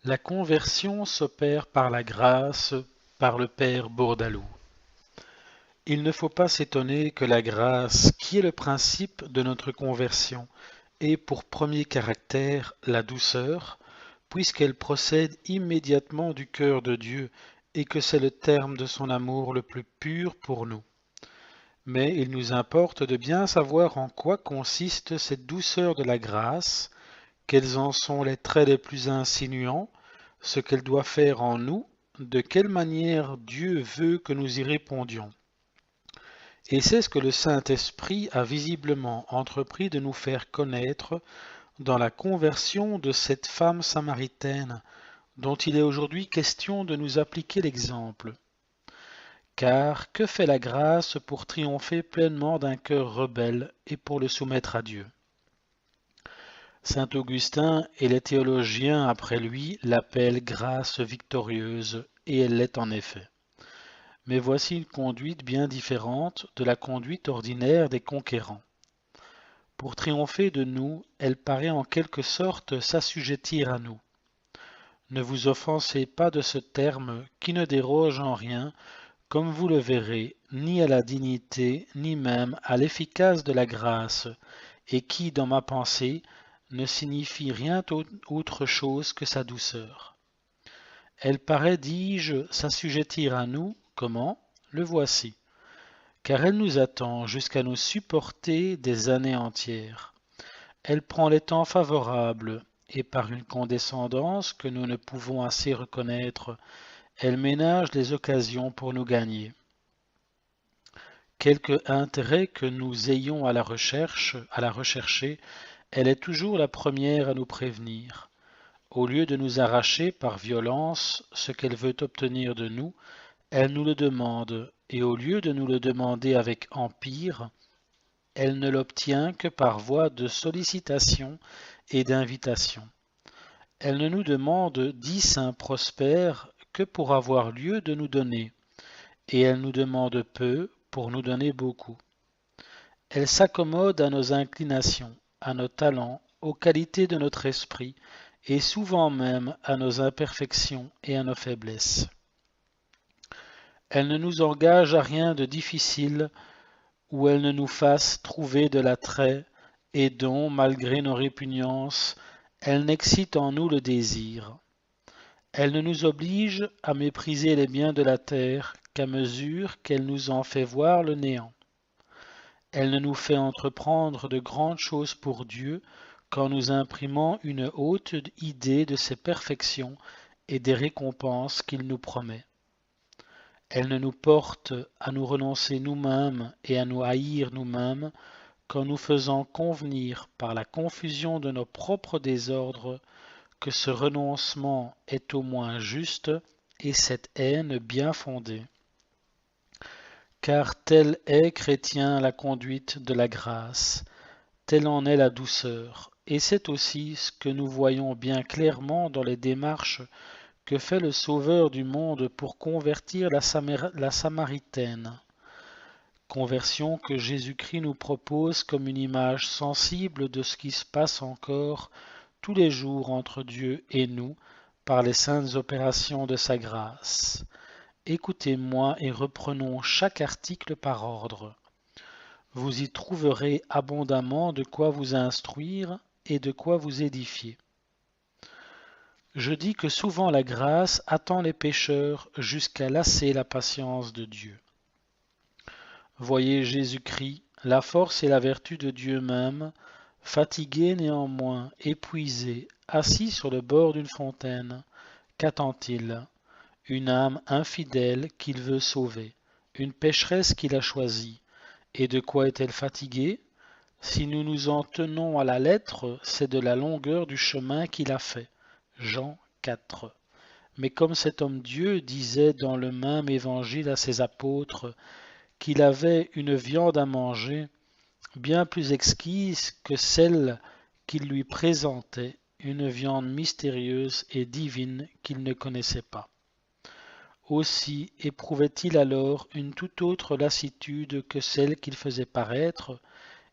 La conversion s'opère par la grâce, par le Père Bourdaloue. Il ne faut pas s'étonner que la grâce, qui est le principe de notre conversion, ait pour premier caractère la douceur, puisqu'elle procède immédiatement du cœur de Dieu et que c'est le terme de son amour le plus pur pour nous. Mais il nous importe de bien savoir en quoi consiste cette douceur de la grâce, quels en sont les traits les plus insinuants, ce qu'elle doit faire en nous, de quelle manière Dieu veut que nous y répondions. Et c'est ce que le Saint-Esprit a visiblement entrepris de nous faire connaître dans la conversion de cette femme samaritaine, dont il est aujourd'hui question de nous appliquer l'exemple. Car que fait la grâce pour triompher pleinement d'un cœur rebelle et pour le soumettre à Dieu? Saint Augustin et les théologiens après lui l'appellent grâce victorieuse, et elle l'est en effet. Mais voici une conduite bien différente de la conduite ordinaire des conquérants. Pour triompher de nous, elle paraît en quelque sorte s'assujettir à nous. Ne vous offensez pas de ce terme qui ne déroge en rien, comme vous le verrez, ni à la dignité, ni même à l'efficace de la grâce, et qui, dans ma pensée, ne signifie rien autre chose que sa douceur. Elle paraît, dis-je, s'assujettir à nous, comment? Le voici. Car elle nous attend jusqu'à nous supporter des années entières. Elle prend les temps favorables, et par une condescendance que nous ne pouvons assez reconnaître, elle ménage les occasions pour nous gagner. Quelque intérêt que nous ayons à la rechercher, elle est toujours la première à nous prévenir. Au lieu de nous arracher par violence ce qu'elle veut obtenir de nous, elle nous le demande, et au lieu de nous le demander avec empire, elle ne l'obtient que par voie de sollicitation et d'invitation. Elle ne nous demande, dit saint Prosper, que pour avoir lieu de nous donner, et elle nous demande peu pour nous donner beaucoup. Elle s'accommode à nos inclinations, à nos talents, aux qualités de notre esprit, et souvent même à nos imperfections et à nos faiblesses. Elle ne nous engage à rien de difficile où elle ne nous fasse trouver de l'attrait et dont, malgré nos répugnances, elle n'excite en nous le désir. Elle ne nous oblige à mépriser les biens de la terre qu'à mesure qu'elle nous en fait voir le néant. Elle ne nous fait entreprendre de grandes choses pour Dieu qu'en nous imprimant une haute idée de ses perfections et des récompenses qu'il nous promet. Elle ne nous porte à nous renoncer nous-mêmes et à nous haïr nous-mêmes qu'en nous faisant convenir par la confusion de nos propres désordres que ce renoncement est au moins juste et cette haine bien fondée. Car telle est, chrétien, la conduite de la grâce, telle en est la douceur, et c'est aussi ce que nous voyons bien clairement dans les démarches que fait le Sauveur du monde pour convertir la Samaritaine. Conversion que Jésus-Christ nous propose comme une image sensible de ce qui se passe encore tous les jours entre Dieu et nous par les saintes opérations de sa grâce. Écoutez-moi et reprenons chaque article par ordre. Vous y trouverez abondamment de quoi vous instruire et de quoi vous édifier. Je dis que souvent la grâce attend les pécheurs jusqu'à lasser la patience de Dieu. Voyez Jésus-Christ, la force et la vertu de Dieu même, fatigué néanmoins, épuisé, assis sur le bord d'une fontaine. Qu'attend-il? Une âme infidèle qu'il veut sauver, une pécheresse qu'il a choisie. Et de quoi est-elle fatiguée? Si nous nous en tenons à la lettre, c'est de la longueur du chemin qu'il a fait. Jean 4. Mais comme cet homme-dieu disait dans le même évangile à ses apôtres qu'il avait une viande à manger bien plus exquise que celle qu'il lui présentait, une viande mystérieuse et divine qu'il ne connaissait pas. Aussi éprouvait-il alors une toute autre lassitude que celle qu'il faisait paraître,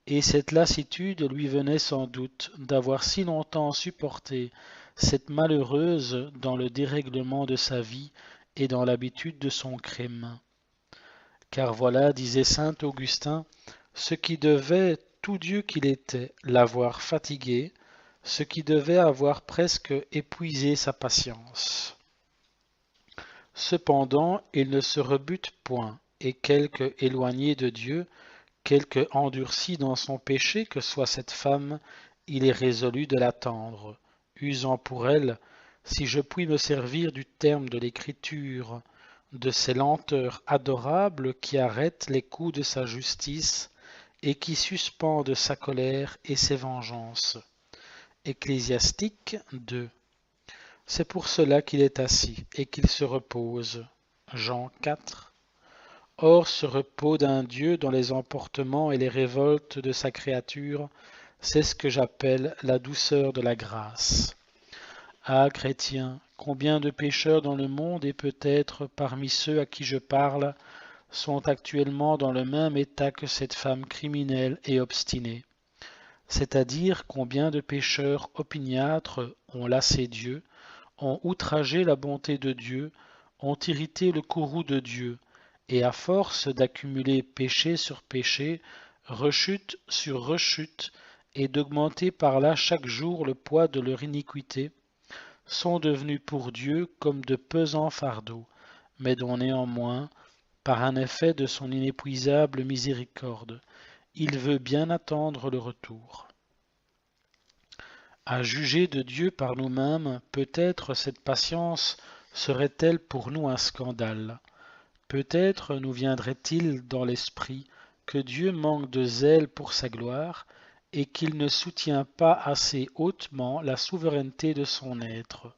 et cette lassitude lui venait sans doute d'avoir si longtemps supporté cette malheureuse dans le dérèglement de sa vie et dans l'habitude de son crime. Car voilà, disait saint Augustin, ce qui devait, tout Dieu qu'il était, l'avoir fatigué, ce qui devait avoir presque épuisé sa patience. Cependant, il ne se rebute point, et quelque éloigné de Dieu, quelque endurci dans son péché que soit cette femme, il est résolu de l'attendre, usant pour elle, si je puis me servir du terme de l'Écriture, de ces lenteurs adorables qui arrêtent les coups de sa justice et qui suspendent sa colère et ses vengeances. Ecclésiastique 2. C'est pour cela qu'il est assis et qu'il se repose. Jean 4. Or, ce repos d'un Dieu dans les emportements et les révoltes de sa créature, c'est ce que j'appelle la douceur de la grâce. Ah, chrétien, combien de pécheurs dans le monde et peut-être parmi ceux à qui je parle sont actuellement dans le même état que cette femme criminelle et obstinée. C'est-à-dire combien de pécheurs opiniâtres ont lassé Dieu, ont outragé la bonté de Dieu, ont irrité le courroux de Dieu, et à force d'accumuler péché sur péché, rechute sur rechute, et d'augmenter par là chaque jour le poids de leur iniquité, sont devenus pour Dieu comme de pesants fardeaux, mais dont néanmoins, par un effet de son inépuisable miséricorde, il veut bien attendre le retour. À juger de Dieu par nous-mêmes, peut-être cette patience serait-elle pour nous un scandale. Peut-être nous viendrait-il dans l'esprit que Dieu manque de zèle pour sa gloire et qu'il ne soutient pas assez hautement la souveraineté de son être.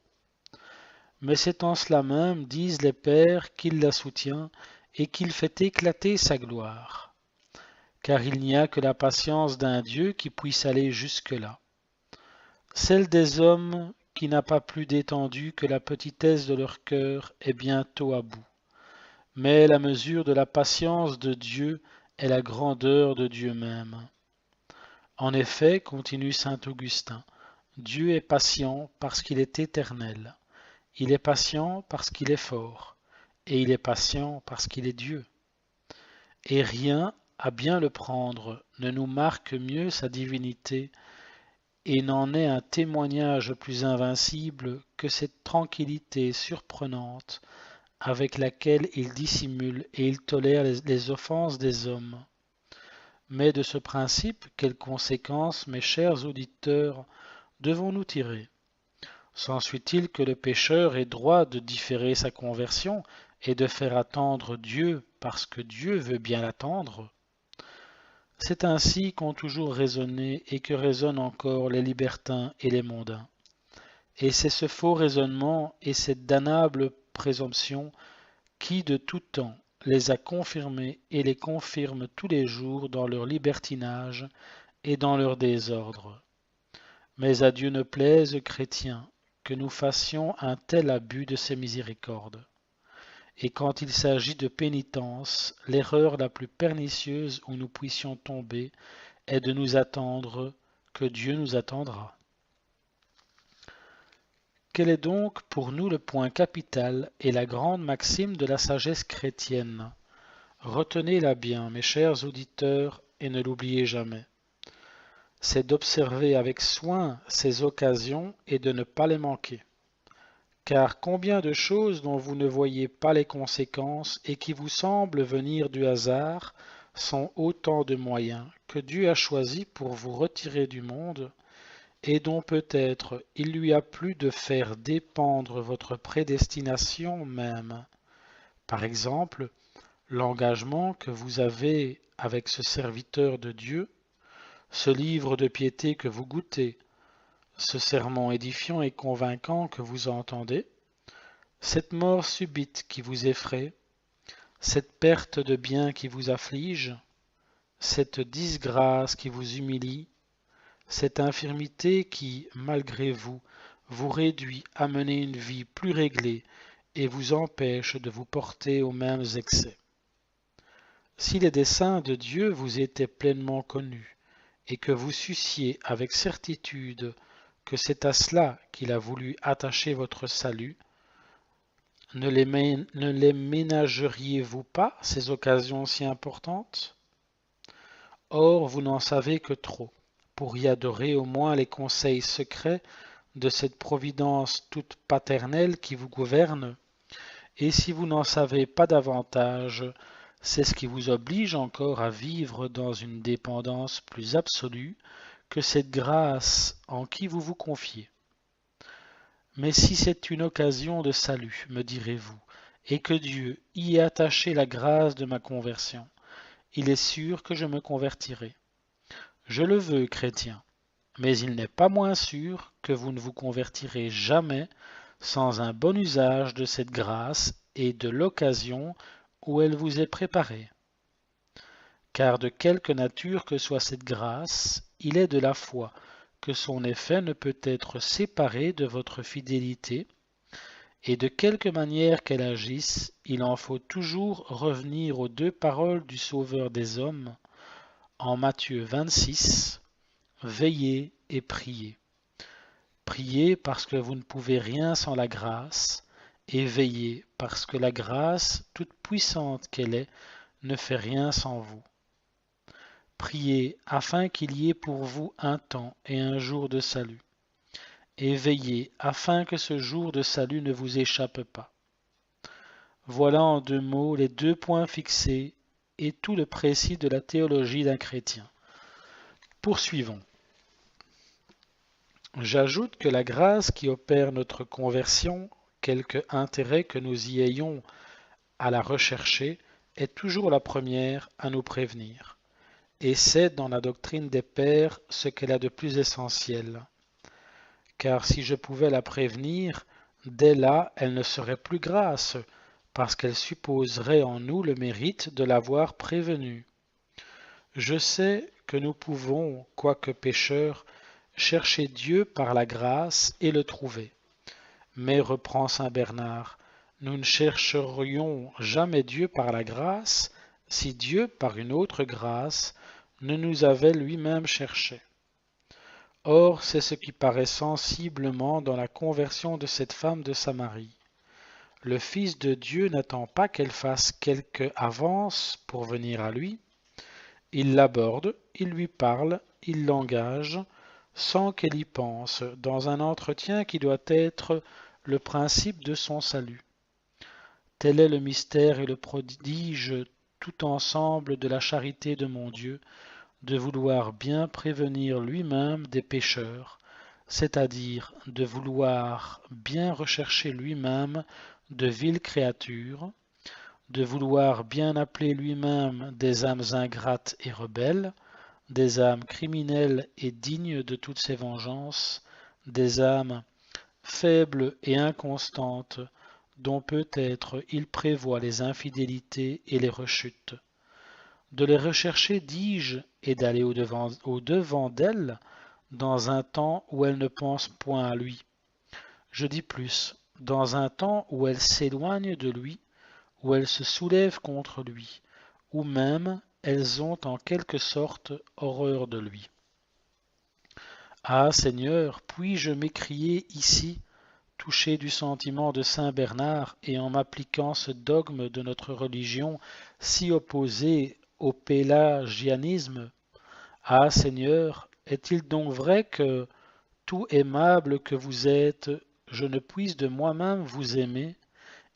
Mais c'est en cela même, disent les pères, qu'il la soutient et qu'il fait éclater sa gloire. Car il n'y a que la patience d'un Dieu qui puisse aller jusque-là. Celle des hommes qui n'a pas plus d'étendue que la petitesse de leur cœur est bientôt à bout. Mais la mesure de la patience de Dieu est la grandeur de Dieu même. En effet, continue saint Augustin, Dieu est patient parce qu'il est éternel. Il est patient parce qu'il est fort, et il est patient parce qu'il est Dieu. Et rien, à bien le prendre, ne nous marque mieux sa divinité, et n'en est un témoignage plus invincible que cette tranquillité surprenante avec laquelle il dissimule et il tolère les offenses des hommes. Mais de ce principe, quelles conséquences, mes chers auditeurs, devons-nous tirer? S'ensuit-il que le pécheur ait droit de différer sa conversion et de faire attendre Dieu parce que Dieu veut bien l'attendre? C'est ainsi qu'ont toujours raisonné et que raisonnent encore les libertins et les mondains. Et c'est ce faux raisonnement et cette damnable présomption qui de tout temps les a confirmés et les confirme tous les jours dans leur libertinage et dans leur désordre. Mais à Dieu ne plaise, chrétiens, que nous fassions un tel abus de ses miséricordes. Et quand il s'agit de pénitence, l'erreur la plus pernicieuse où nous puissions tomber est de nous attendre que Dieu nous attendra. Quel est donc pour nous le point capital et la grande maxime de la sagesse chrétienne? Retenez-la bien, mes chers auditeurs, et ne l'oubliez jamais. C'est d'observer avec soin ces occasions et de ne pas les manquer. Car combien de choses dont vous ne voyez pas les conséquences et qui vous semblent venir du hasard sont autant de moyens que Dieu a choisis pour vous retirer du monde et dont peut-être il lui a plu de faire dépendre votre prédestination même. Par exemple, l'engagement que vous avez avec ce serviteur de Dieu, ce livre de piété que vous goûtez, ce sermon édifiant et convaincant que vous entendez, cette mort subite qui vous effraie, cette perte de bien qui vous afflige, cette disgrâce qui vous humilie, cette infirmité qui, malgré vous, vous réduit à mener une vie plus réglée et vous empêche de vous porter aux mêmes excès. Si les desseins de Dieu vous étaient pleinement connus, et que vous sussiez avec certitude que c'est à cela qu'il a voulu attacher votre salut, ne les ménageriez-vous pas, ces occasions si importantes? Or, vous n'en savez que trop, pour y adorer au moins les conseils secrets de cette providence toute paternelle qui vous gouverne, et si vous n'en savez pas davantage, c'est ce qui vous oblige encore à vivre dans une dépendance plus absolue que cette grâce en qui vous vous confiez. Mais si c'est une occasion de salut, me direz-vous, et que Dieu y ait attaché la grâce de ma conversion, il est sûr que je me convertirai. Je le veux, chrétien, mais il n'est pas moins sûr que vous ne vous convertirez jamais sans un bon usage de cette grâce et de l'occasion où elle vous est préparée. Car de quelque nature que soit cette grâce, il est de la foi que son effet ne peut être séparé de votre fidélité, et de quelque manière qu'elle agisse, il en faut toujours revenir aux deux paroles du Sauveur des hommes, en Matthieu 26, veillez et priez. Priez parce que vous ne pouvez rien sans la grâce, et veillez parce que la grâce, toute puissante qu'elle est, ne fait rien sans vous. Priez afin qu'il y ait pour vous un temps et un jour de salut, et veillez afin que ce jour de salut ne vous échappe pas. Voilà en deux mots les deux points fixés et tout le précis de la théologie d'un chrétien. Poursuivons. J'ajoute que la grâce qui opère notre conversion, quelque intérêt que nous y ayons à la rechercher, est toujours la première à nous prévenir. Et c'est dans la doctrine des pères ce qu'elle a de plus essentiel. Car si je pouvais la prévenir, dès là elle ne serait plus grâce, parce qu'elle supposerait en nous le mérite de l'avoir prévenue. Je sais que nous pouvons, quoique pécheurs, chercher Dieu par la grâce et le trouver. Mais, reprend saint Bernard, nous ne chercherions jamais Dieu par la grâce si Dieu, par une autre grâce, ne nous avait lui-même cherchés. Or, c'est ce qui paraît sensiblement dans la conversion de cette femme de Samarie. Le Fils de Dieu n'attend pas qu'elle fasse quelque avance pour venir à lui. Il l'aborde, il lui parle, il l'engage, sans qu'elle y pense, dans un entretien qui doit être le principe de son salut. Tel est le mystère et le prodige tout ensemble de la charité de mon Dieu, de vouloir bien prévenir lui-même des pécheurs, c'est-à-dire de vouloir bien rechercher lui-même de viles créatures, de vouloir bien appeler lui-même des âmes ingrates et rebelles, des âmes criminelles et dignes de toutes ses vengeances, des âmes faibles et inconstantes, dont peut-être il prévoit les infidélités et les rechutes. De les rechercher, dis-je, et d'aller au-devant d'elles, dans un temps où elles ne pensent point à lui. Je dis plus, dans un temps où elles s'éloignent de lui, où elles se soulèvent contre lui, ou même elles ont en quelque sorte horreur de lui. Ah Seigneur, puis-je m'écrier ici, touché du sentiment de saint Bernard et en m'appliquant ce dogme de notre religion si opposé au pélagianisme, ah Seigneur, est-il donc vrai que, tout aimable que vous êtes, je ne puisse de moi-même vous aimer,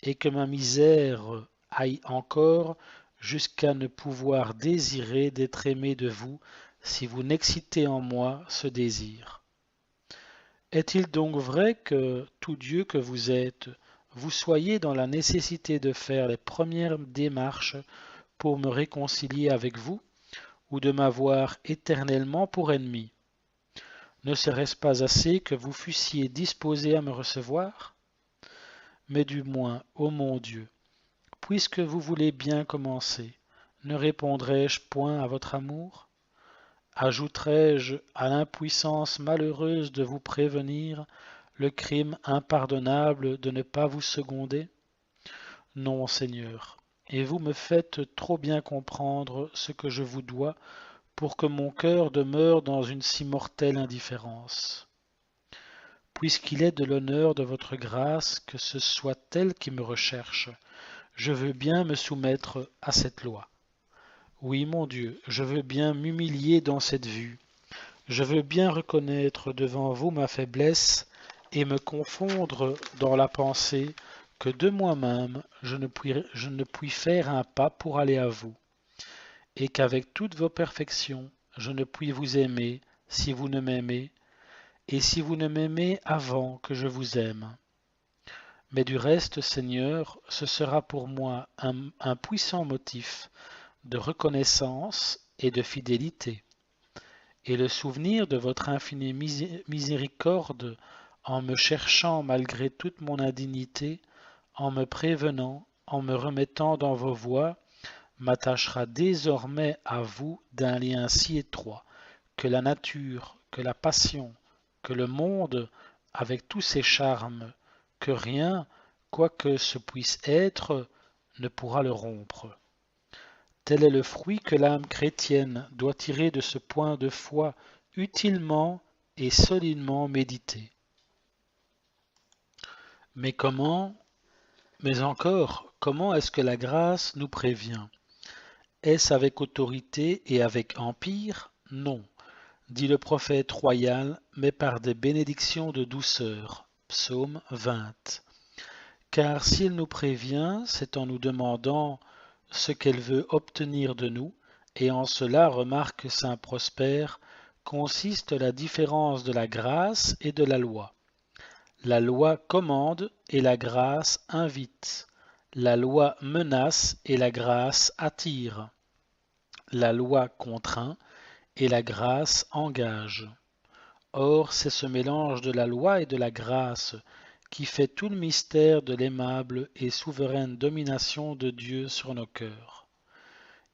et que ma misère aille encore jusqu'à ne pouvoir désirer d'être aimé de vous si vous n'excitez en moi ce désir? Est-il donc vrai que, tout Dieu que vous êtes, vous soyez dans la nécessité de faire les premières démarches pour me réconcilier avec vous, ou de m'avoir éternellement pour ennemi? Ne serait-ce pas assez que vous fussiez disposé à me recevoir? Mais du moins, ô mon Dieu, puisque vous voulez bien commencer, ne répondrai-je point à votre amour? Ajouterai-je à l'impuissance malheureuse de vous prévenir le crime impardonnable de ne pas vous seconder? Non, Seigneur, et vous me faites trop bien comprendre ce que je vous dois pour que mon cœur demeure dans une si mortelle indifférence. puisqu'il est de l'honneur de votre grâce que ce soit elle qui me recherche. Je veux bien me soumettre à cette loi. Oui, mon Dieu, je veux bien m'humilier dans cette vue. Je veux bien reconnaître devant vous ma faiblesse et me confondre dans la pensée que de moi-même je ne puis faire un pas pour aller à vous, et qu'avec toutes vos perfections je ne puis vous aimer si vous ne m'aimez, et si vous ne m'aimez avant que je vous aime. Mais du reste, Seigneur, ce sera pour moi un puissant motif de reconnaissance et de fidélité, et le souvenir de votre infinie miséricorde en me cherchant malgré toute mon indignité, en me prévenant, en me remettant dans vos voies, m'attachera désormais à vous d'un lien si étroit que la nature, que la passion, que le monde, avec tous ses charmes, que rien, quoi que ce puisse être, ne pourra le rompre. Tel est le fruit que l'âme chrétienne doit tirer de ce point de foi utilement et solidement médité. Mais comment, mais encore, comment est-ce que la grâce nous prévient? Est-ce avec autorité et avec empire? Non, dit le prophète royal, mais par des bénédictions de douceur. Psaume 20. Car s'il nous prévient, c'est en nous demandant ce qu'elle veut obtenir de nous, et en cela, remarque saint Prosper, consiste la différence de la grâce et de la loi. La loi commande et la grâce invite. La loi menace et la grâce attire. La loi contraint et la grâce engage. Or, c'est ce mélange de la loi et de la grâce qui fait tout le mystère de l'aimable et souveraine domination de Dieu sur nos cœurs.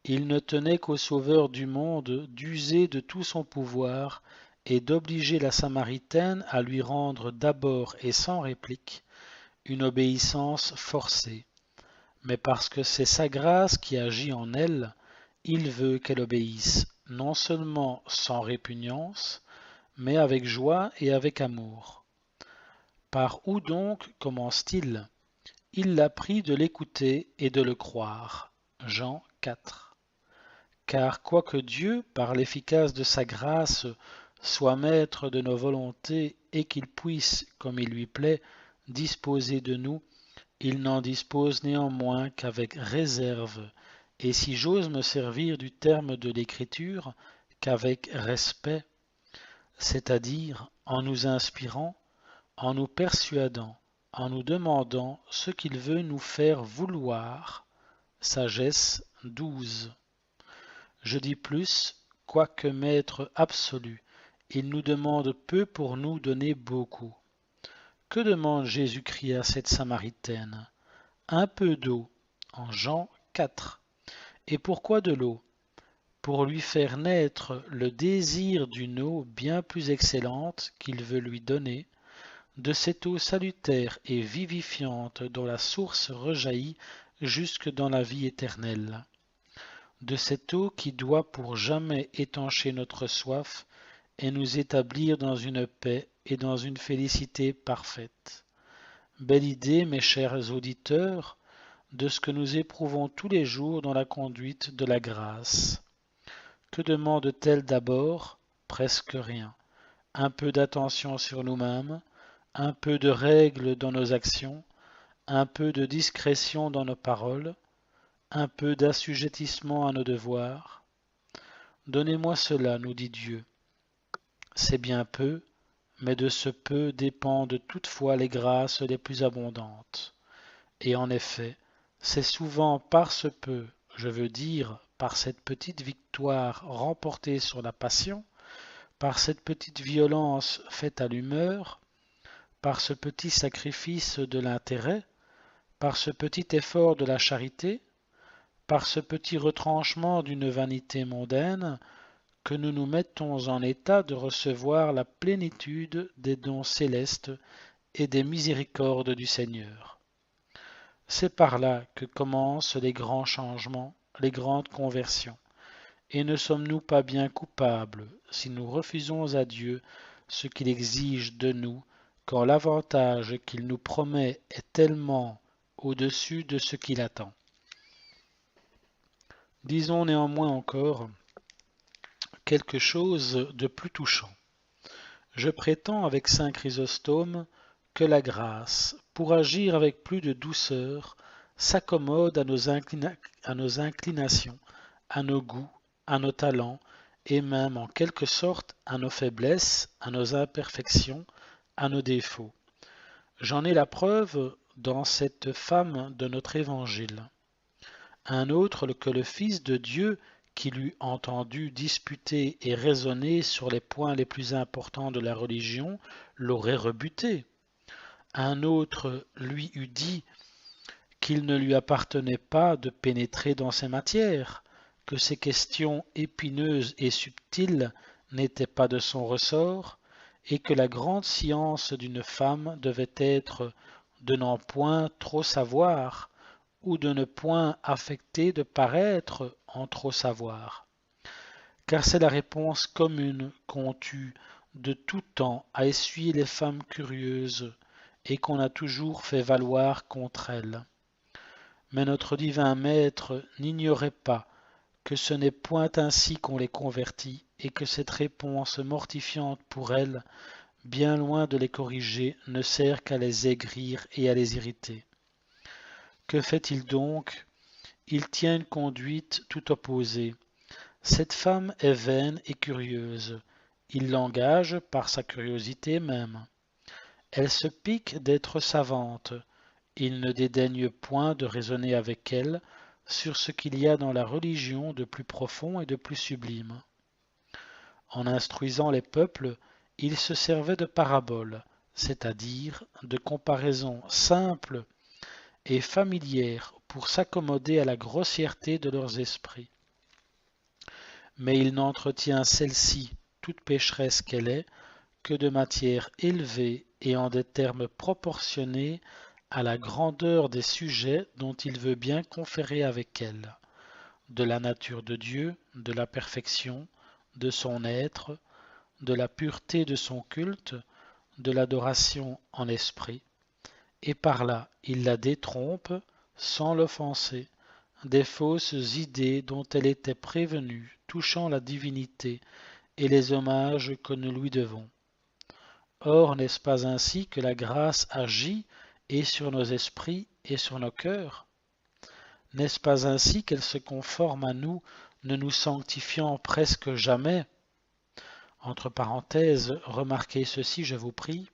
Il ne tenait qu'au Sauveur du monde d'user de tout son pouvoir et d'obliger la Samaritaine à lui rendre d'abord et sans réplique une obéissance forcée. Mais parce que c'est sa grâce qui agit en elle, il veut qu'elle obéisse, non seulement sans répugnance, mais avec joie et avec amour. Par où donc commence-t-il? Il l'a pris de l'écouter et de le croire. Jean 4. Car quoique Dieu, par l'efficace de sa grâce, soit maître de nos volontés et qu'il puisse, comme il lui plaît, disposer de nous, il n'en dispose néanmoins qu'avec réserve, et si j'ose me servir du terme de l'Écriture, qu'avec respect, c'est-à-dire en nous inspirant, en nous persuadant, en nous demandant ce qu'il veut nous faire vouloir. Sagesse 12. Je dis plus, quoique maître absolu, il nous demande peu pour nous donner beaucoup. Que demande Jésus-Christ à cette Samaritaine? Un peu d'eau, en Jean 4. Et pourquoi de l'eau? Pour lui faire naître le désir d'une eau bien plus excellente qu'il veut lui donner, de cette eau salutaire et vivifiante dont la source rejaillit jusque dans la vie éternelle, de cette eau qui doit pour jamais étancher notre soif et nous établir dans une paix et dans une félicité parfaite. Belle idée, mes chers auditeurs, de ce que nous éprouvons tous les jours dans la conduite de la grâce. Que demande-t-elle d'abord? Presque rien. Un peu d'attention sur nous-mêmes, un peu de règle dans nos actions, un peu de discrétion dans nos paroles, un peu d'assujettissement à nos devoirs. Donnez-moi cela, nous dit Dieu. C'est bien peu, mais de ce peu dépendent toutefois les grâces les plus abondantes. Et en effet, c'est souvent par ce peu, je veux dire, par cette petite victoire remportée sur la passion, par cette petite violence faite à l'humeur, par ce petit sacrifice de l'intérêt, par ce petit effort de la charité, par ce petit retranchement d'une vanité mondaine, que nous nous mettons en état de recevoir la plénitude des dons célestes et des miséricordes du Seigneur. C'est par là que commencent les grands changements, les grandes conversions. Et ne sommes-nous pas bien coupables si nous refusons à Dieu ce qu'il exige de nous quand l'avantage qu'il nous promet est tellement au-dessus de ce qu'il attend. Disons néanmoins encore quelque chose de plus touchant. Je prétends avec saint Chrysostome que la grâce, pour agir avec plus de douceur, s'accommode à nos inclinations, à nos goûts, à nos talents, et même en quelque sorte à nos faiblesses, à nos imperfections, à nos défauts. J'en ai la preuve dans cette femme de notre évangile. Un autre que le Fils de Dieu, qui l'eût entendu disputer et raisonner sur les points les plus importants de la religion, l'aurait rebuté. Un autre lui eût dit qu'il ne lui appartenait pas de pénétrer dans ces matières, que ces questions épineuses et subtiles n'étaient pas de son ressort, et que la grande science d'une femme devait être de n'en point trop savoir, ou de ne point affecter de paraître en trop savoir. Car c'est la réponse commune qu'ont eue de tout temps à essuyer les femmes curieuses, et qu'on a toujours fait valoir contre elles. Mais notre divin Maître n'ignorait pas que ce n'est point ainsi qu'on les convertit, et que cette réponse mortifiante pour elles, bien loin de les corriger, ne sert qu'à les aigrir et à les irriter. Que fait-il donc? Il tient une conduite tout opposée. Cette femme est vaine et curieuse. Il l'engage par sa curiosité même. Elle se pique d'être savante. Il ne dédaigne point de raisonner avec elle sur ce qu'il y a dans la religion de plus profond et de plus sublime. En instruisant les peuples, il se servait de paraboles, c'est-à-dire de comparaisons simples et familières pour s'accommoder à la grossièreté de leurs esprits. Mais il n'entretient celle-ci, toute pécheresse qu'elle est, que de matière élevée et en des termes proportionnés à la grandeur des sujets dont il veut bien conférer avec elle, de la nature de Dieu, de la perfection, de son être, de la pureté de son culte, de l'adoration en esprit, et par là il la détrompe, sans l'offenser, des fausses idées dont elle était prévenue touchant la divinité et les hommages que nous lui devons. Or, n'est-ce pas ainsi que la grâce agit et sur nos esprits et sur nos cœurs? N'est-ce pas ainsi qu'elle se conforme à nous, ne nous sanctifiant presque jamais? Entre parenthèses, remarquez ceci, je vous prie,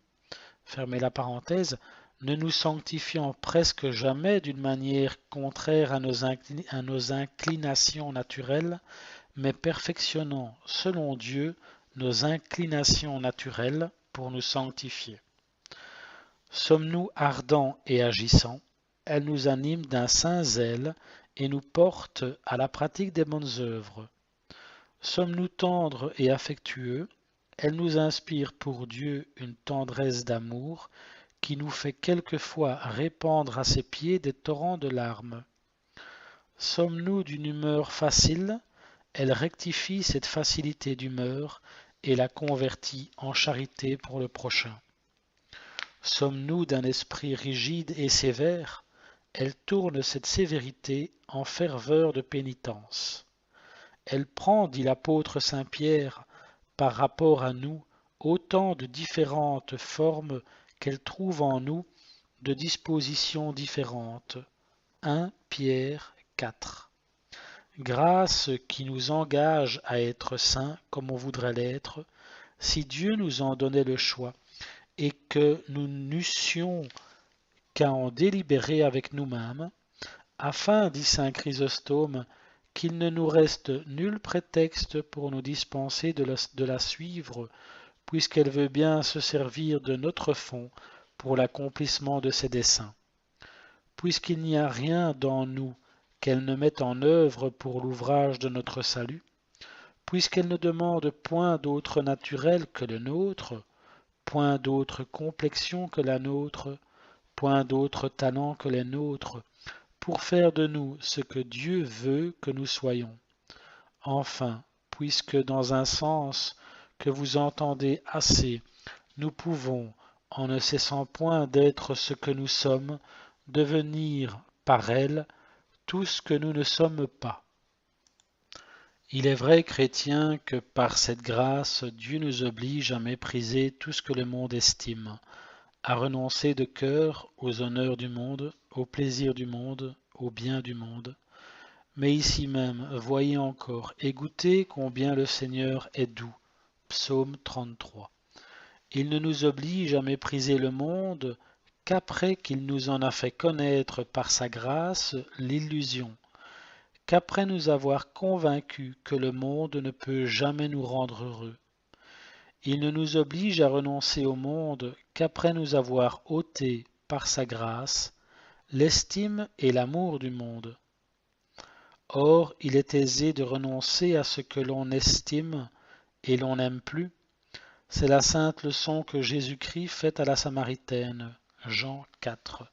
fermez la parenthèse, ne nous sanctifiant presque jamais d'une manière contraire à nos inclinations naturelles, mais perfectionnant, selon Dieu, nos inclinations naturelles pour nous sanctifier. Sommes-nous ardents et agissants? Elle nous anime d'un saint zèle et nous porte à la pratique des bonnes œuvres. Sommes-nous tendres et affectueux? Elle nous inspire pour Dieu une tendresse d'amour qui nous fait quelquefois répandre à ses pieds des torrents de larmes. Sommes-nous d'une humeur facile? Elle rectifie cette facilité d'humeur et la convertit en charité pour le prochain. Sommes-nous d'un esprit rigide et sévère? Elle tourne cette sévérité en ferveur de pénitence. Elle prend, dit l'apôtre saint Pierre, par rapport à nous, autant de différentes formes qu'elle trouve en nous de dispositions différentes. 1 Pierre 4. Grâce qui nous engage à être saints comme on voudrait l'être, si Dieu nous en donnait le choix, et que nous n'eussions qu'à en délibérer avec nous-mêmes, afin, dit saint Chrysostome, qu'il ne nous reste nul prétexte pour nous dispenser de la suivre, puisqu'elle veut bien se servir de notre fond pour l'accomplissement de ses desseins. Puisqu'il n'y a rien dans nous qu'elle ne mette en œuvre pour l'ouvrage de notre salut, puisqu'elle ne demande point d'autre naturel que le nôtre, point d'autre complexion que la nôtre, point d'autre talent que les nôtres, pour faire de nous ce que Dieu veut que nous soyons. Enfin, puisque dans un sens que vous entendez assez, nous pouvons, en ne cessant point d'être ce que nous sommes, devenir par elle tout ce que nous ne sommes pas. Il est vrai, chrétiens, que par cette grâce, Dieu nous oblige à mépriser tout ce que le monde estime, à renoncer de cœur aux honneurs du monde, aux plaisirs du monde, aux biens du monde. Mais ici même, voyez encore et goûtez combien le Seigneur est doux. Psaume 33. Il ne nous oblige à mépriser le monde qu'après qu'il nous en a fait connaître par sa grâce l'illusion, qu'après nous avoir convaincus que le monde ne peut jamais nous rendre heureux. Il ne nous oblige à renoncer au monde qu'après nous avoir ôté, par sa grâce, l'estime et l'amour du monde. Or, il est aisé de renoncer à ce que l'on estime et l'on n'aime plus. C'est la sainte leçon que Jésus-Christ fait à la Samaritaine, Jean 4.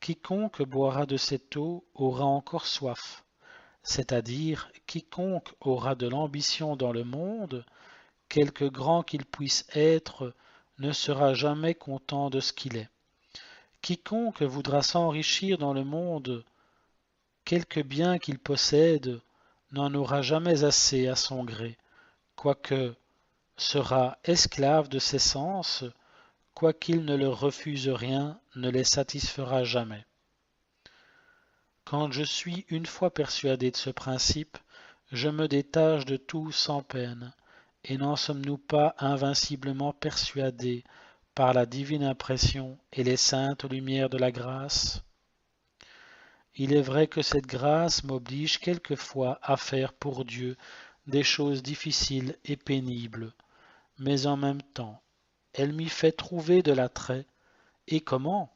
Quiconque boira de cette eau aura encore soif, c'est-à-dire quiconque aura de l'ambition dans le monde, quelque grand qu'il puisse être, ne sera jamais content de ce qu'il est. Quiconque voudra s'enrichir dans le monde, quelque bien qu'il possède, n'en aura jamais assez à son gré, quoique sera esclave de ses sens, quoiqu'il ne leur refuse rien, ne les satisfera jamais. Quand je suis une fois persuadé de ce principe, je me détache de tout sans peine, et n'en sommes-nous pas invinciblement persuadés par la divine impression et les saintes lumières de la grâce? Il est vrai que cette grâce m'oblige quelquefois à faire pour Dieu des choses difficiles et pénibles, mais en même temps, elle m'y fait trouver de l'attrait, et comment?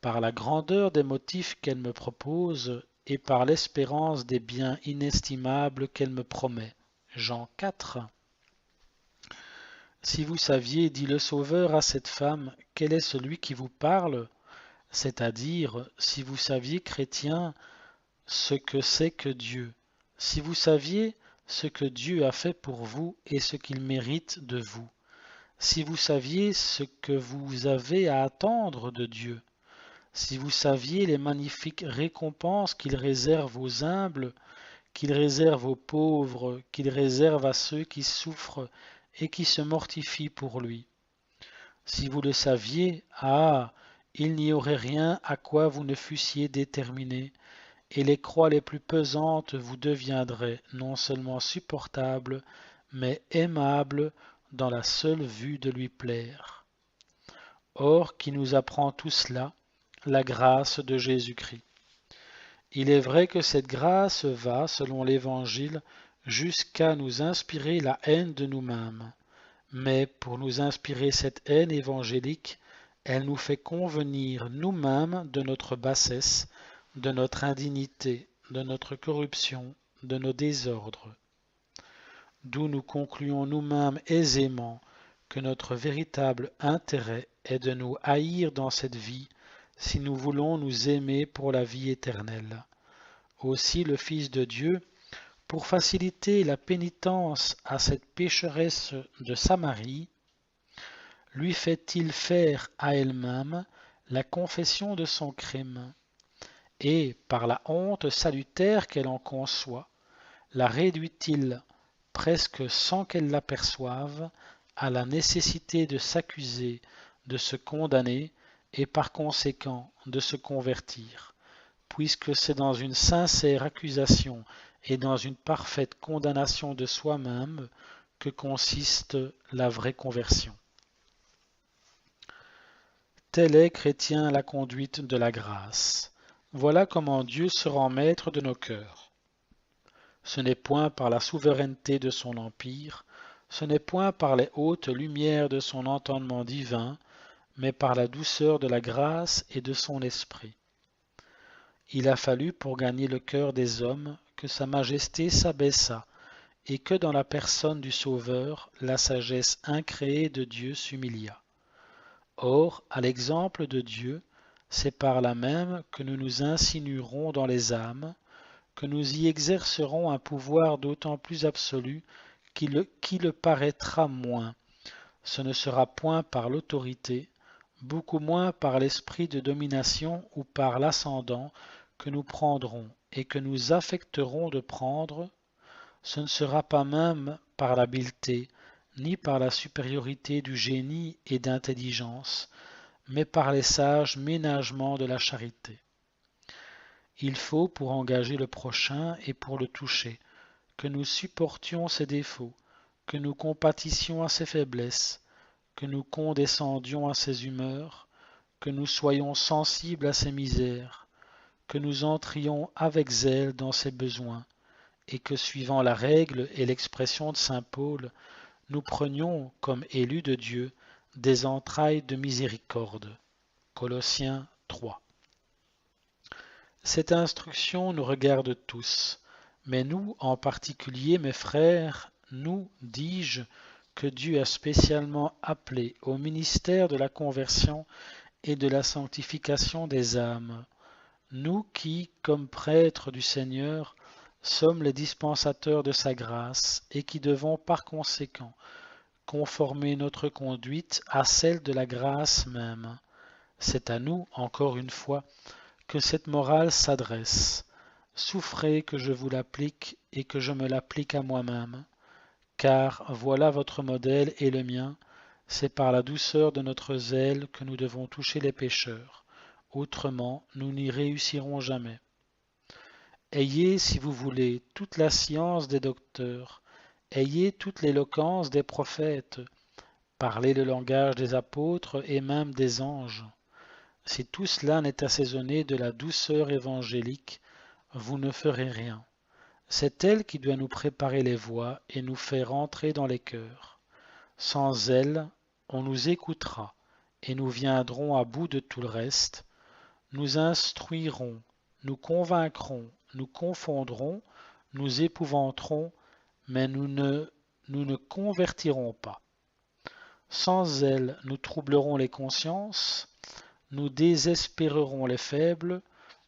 Par la grandeur des motifs qu'elle me propose et par l'espérance des biens inestimables qu'elle me promet. Jean 4. Si vous saviez, dit le Sauveur à cette femme, quel est celui qui vous parle, c'est-à-dire, si vous saviez, chrétiens, ce que c'est que Dieu, si vous saviez ce que Dieu a fait pour vous et ce qu'il mérite de vous, si vous saviez ce que vous avez à attendre de Dieu, si vous saviez les magnifiques récompenses qu'il réserve aux humbles, qu'il réserve aux pauvres, qu'il réserve à ceux qui souffrent et qui se mortifient pour lui. Si vous le saviez, ah, il n'y aurait rien à quoi vous ne fussiez déterminé, et les croix les plus pesantes vous deviendraient non seulement supportables, mais aimables dans la seule vue de lui plaire. Or, qui nous apprend tout cela? La grâce de Jésus-Christ. Il est vrai que cette grâce va, selon l'Évangile, jusqu'à nous inspirer la haine de nous-mêmes. Mais pour nous inspirer cette haine évangélique, elle nous fait convenir nous-mêmes de notre bassesse, de notre indignité, de notre corruption, de nos désordres. D'où nous concluons nous-mêmes aisément que notre véritable intérêt est de nous haïr dans cette vie si nous voulons nous aimer pour la vie éternelle. Aussi le Fils de Dieu, pour faciliter la pénitence à cette pécheresse de Samarie, lui fait-il faire à elle-même la confession de son crime, et, par la honte salutaire qu'elle en conçoit, la réduit-il, presque sans qu'elle l'aperçoive, à la nécessité de s'accuser, de se condamner, et par conséquent de se convertir, puisque c'est dans une sincère accusation et dans une parfaite condamnation de soi-même que consiste la vraie conversion. Telle est, chrétien, la conduite de la grâce. Voilà comment Dieu se rend maître de nos cœurs. Ce n'est point par la souveraineté de son empire, ce n'est point par les hautes lumières de son entendement divin, mais par la douceur de la grâce et de son esprit. Il a fallu pour gagner le cœur des hommes que sa majesté s'abaissa, et que dans la personne du Sauveur, la sagesse incréée de Dieu s'humilia. Or, à l'exemple de Dieu, c'est par là même que nous nous insinuerons dans les âmes, que nous y exercerons un pouvoir d'autant plus absolu qu'il le paraîtra moins. Ce ne sera point par l'autorité, beaucoup moins par l'esprit de domination ou par l'ascendant que nous prendrons et que nous affecterons de prendre, ce ne sera pas même par l'habileté, ni par la supériorité du génie et d'intelligence, mais par les sages ménagements de la charité. Il faut, pour engager le prochain et pour le toucher, que nous supportions ses défauts, que nous compatissions à ses faiblesses, que nous condescendions à ses humeurs, que nous soyons sensibles à ses misères, que nous entrions avec zèle dans ses besoins, et que, suivant la règle et l'expression de saint Paul, nous prenions, comme élus de Dieu, des entrailles de miséricorde. Colossiens 3. Cette instruction nous regarde tous, mais nous, en particulier, mes frères, nous, dis-je, que Dieu a spécialement appelés au ministère de la conversion et de la sanctification des âmes, nous qui, comme prêtres du Seigneur, sommes les dispensateurs de sa grâce et qui devons par conséquent conformer notre conduite à celle de la grâce même. C'est à nous, encore une fois, que cette morale s'adresse. Souffrez que je vous l'applique et que je me l'applique à moi-même, car voilà votre modèle et le mien, c'est par la douceur de notre zèle que nous devons toucher les pécheurs. Autrement, nous n'y réussirons jamais. Ayez, si vous voulez, toute la science des docteurs, ayez toute l'éloquence des prophètes, parlez le langage des apôtres et même des anges. Si tout cela n'est assaisonné de la douceur évangélique, vous ne ferez rien. C'est elle qui doit nous préparer les voies et nous faire entrer dans les cœurs. Sans elle, on nous écoutera et nous viendrons à bout de tout le reste. Nous instruirons, nous convaincrons, nous confondrons, nous épouvanterons, mais nous ne convertirons pas. Sans elle, nous troublerons les consciences, nous désespérerons les faibles,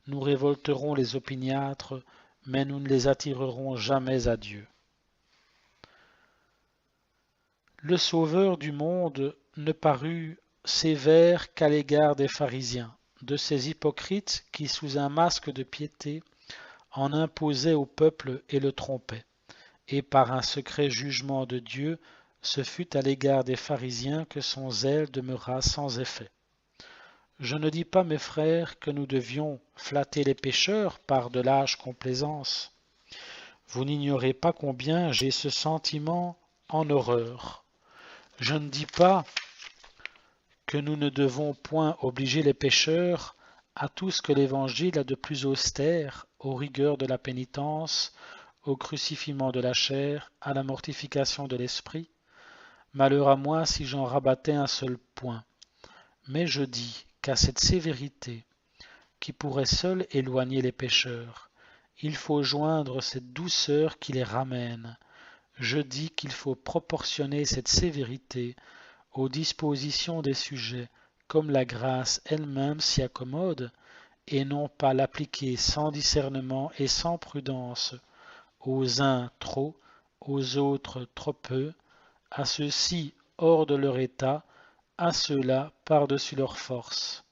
nous révolterons les opiniâtres, mais nous ne les attirerons jamais à Dieu. Le Sauveur du monde ne parut sévère qu'à l'égard des pharisiens, de ces hypocrites qui, sous un masque de piété, en imposaient au peuple et le trompaient. Et par un secret jugement de Dieu, ce fut à l'égard des pharisiens que son zèle demeura sans effet. Je ne dis pas, mes frères, que nous devions flatter les pécheurs par de lâches complaisances. Vous n'ignorez pas combien j'ai ce sentiment en horreur. Je ne dis pas que nous ne devons point obliger les pécheurs à tout ce que l'Évangile a de plus austère, aux rigueurs de la pénitence, au crucifiement de la chair, à la mortification de l'esprit. Malheur à moi si j'en rabattais un seul point. Mais je dis qu'à cette sévérité, qui pourrait seule éloigner les pécheurs, il faut joindre cette douceur qui les ramène. Je dis qu'il faut proportionner cette sévérité aux dispositions des sujets, comme la grâce elle-même s'y accommode, et non pas l'appliquer sans discernement et sans prudence, aux uns trop, aux autres trop peu, à ceux-ci hors de leur état, à ceux-là par-dessus leur force.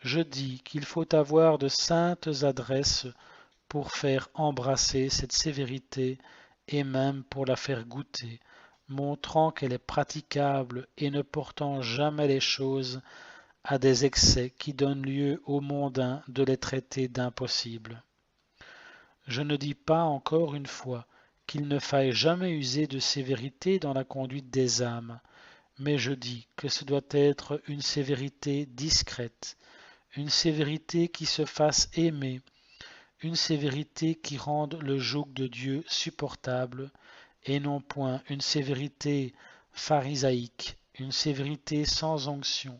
Je dis qu'il faut avoir de saintes adresses pour faire embrasser cette sévérité et même pour la faire goûter, montrant qu'elle est praticable et ne portant jamais les choses à des excès qui donnent lieu aux mondains de les traiter d'impossibles. Je ne dis pas encore une fois qu'il ne faille jamais user de sévérité dans la conduite des âmes, mais je dis que ce doit être une sévérité discrète, une sévérité qui se fasse aimer, une sévérité qui rende le joug de Dieu supportable, et non point une sévérité pharisaïque, une sévérité sans onction,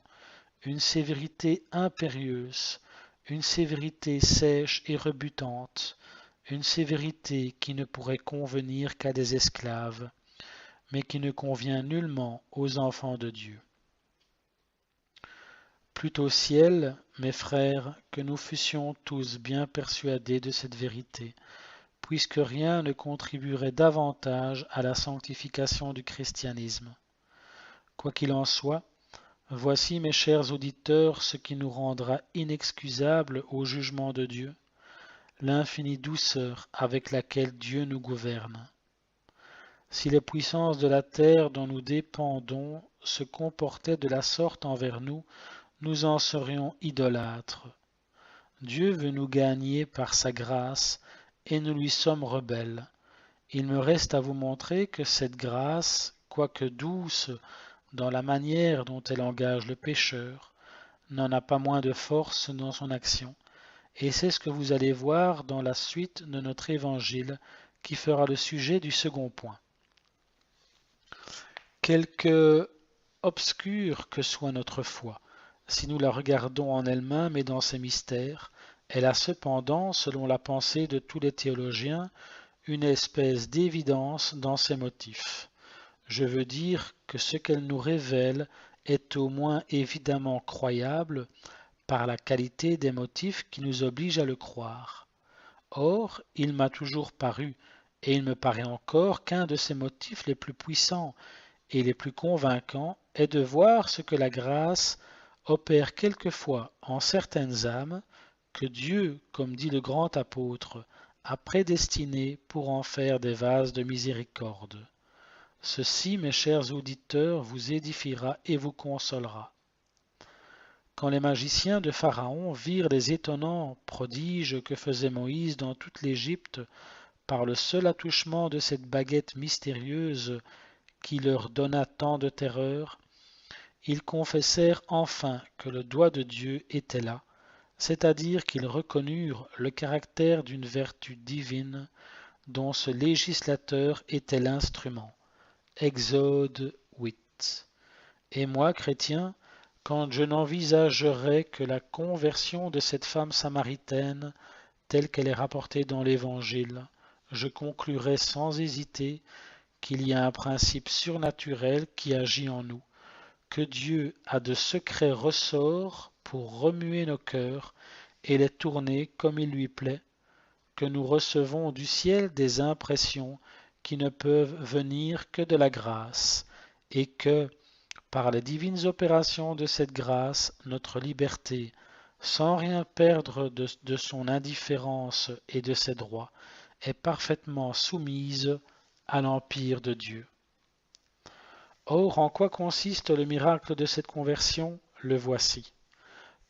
une sévérité impérieuse, une sévérité sèche et rebutante, une sévérité qui ne pourrait convenir qu'à des esclaves, mais qui ne convient nullement aux enfants de Dieu. Plût au ciel, mes frères, que nous fussions tous bien persuadés de cette vérité, puisque rien ne contribuerait davantage à la sanctification du christianisme. Quoi qu'il en soit, Voici, mes chers auditeurs, ce qui nous rendra inexcusables au jugement de Dieu, l'infinie douceur avec laquelle Dieu nous gouverne. Si les puissances de la terre dont nous dépendons se comportaient de la sorte envers nous, nous en serions idolâtres. Dieu veut nous gagner par sa grâce, et nous lui sommes rebelles. Il me reste à vous montrer que cette grâce, quoique douce dans la manière dont elle engage le pécheur, n'en a pas moins de force dans son action, et c'est ce que vous allez voir dans la suite de notre évangile qui fera le sujet du second point. Quelque obscure que soit notre foi, si nous la regardons en elle-même et dans ses mystères, elle a cependant, selon la pensée de tous les théologiens, une espèce d'évidence dans ses motifs. Je veux dire que ce qu'elle nous révèle est au moins évidemment croyable par la qualité des motifs qui nous obligent à le croire. Or, il m'a toujours paru, et il me paraît encore qu'un de ces motifs les plus puissants et les plus convaincants est de voir ce que la grâce opère quelquefois en certaines âmes que Dieu, comme dit le grand apôtre, a prédestinées pour en faire des vases de miséricorde. Ceci, mes chers auditeurs, vous édifiera et vous consolera. Quand les magiciens de Pharaon virent les étonnants prodiges que faisait Moïse dans toute l'Égypte par le seul attouchement de cette baguette mystérieuse qui leur donna tant de terreur, ils confessèrent enfin que le doigt de Dieu était là, c'est-à-dire qu'ils reconnurent le caractère d'une vertu divine dont ce législateur était l'instrument. Exode 8. Et moi, chrétien, quand je n'envisagerai que la conversion de cette femme samaritaine telle qu'elle est rapportée dans l'Évangile, je conclurai sans hésiter qu'il y a un principe surnaturel qui agit en nous, que Dieu a de secrets ressorts pour remuer nos cœurs et les tourner comme il lui plaît, que nous recevons du ciel des impressions qui ne peuvent venir que de la grâce, et que, par les divines opérations de cette grâce, notre liberté, sans rien perdre de son indifférence et de ses droits, est parfaitement soumise à l'empire de Dieu. Or, en quoi consiste le miracle de cette conversion? Le voici.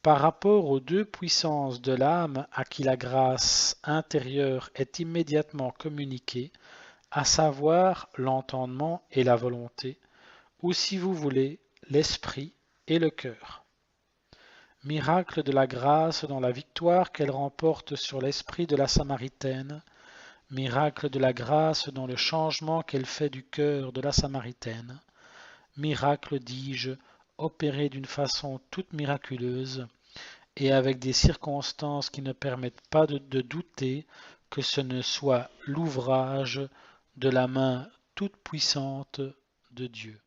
Par rapport aux deux puissances de l'âme à qui la grâce intérieure est immédiatement communiquée, à savoir l'entendement et la volonté, ou si vous voulez, l'esprit et le cœur. Miracle de la grâce dans la victoire qu'elle remporte sur l'esprit de la Samaritaine, miracle de la grâce dans le changement qu'elle fait du cœur de la Samaritaine, miracle, dis-je, opéré d'une façon toute miraculeuse, et avec des circonstances qui ne permettent pas de douter que ce ne soit l'ouvrage de la main toute puissante de Dieu.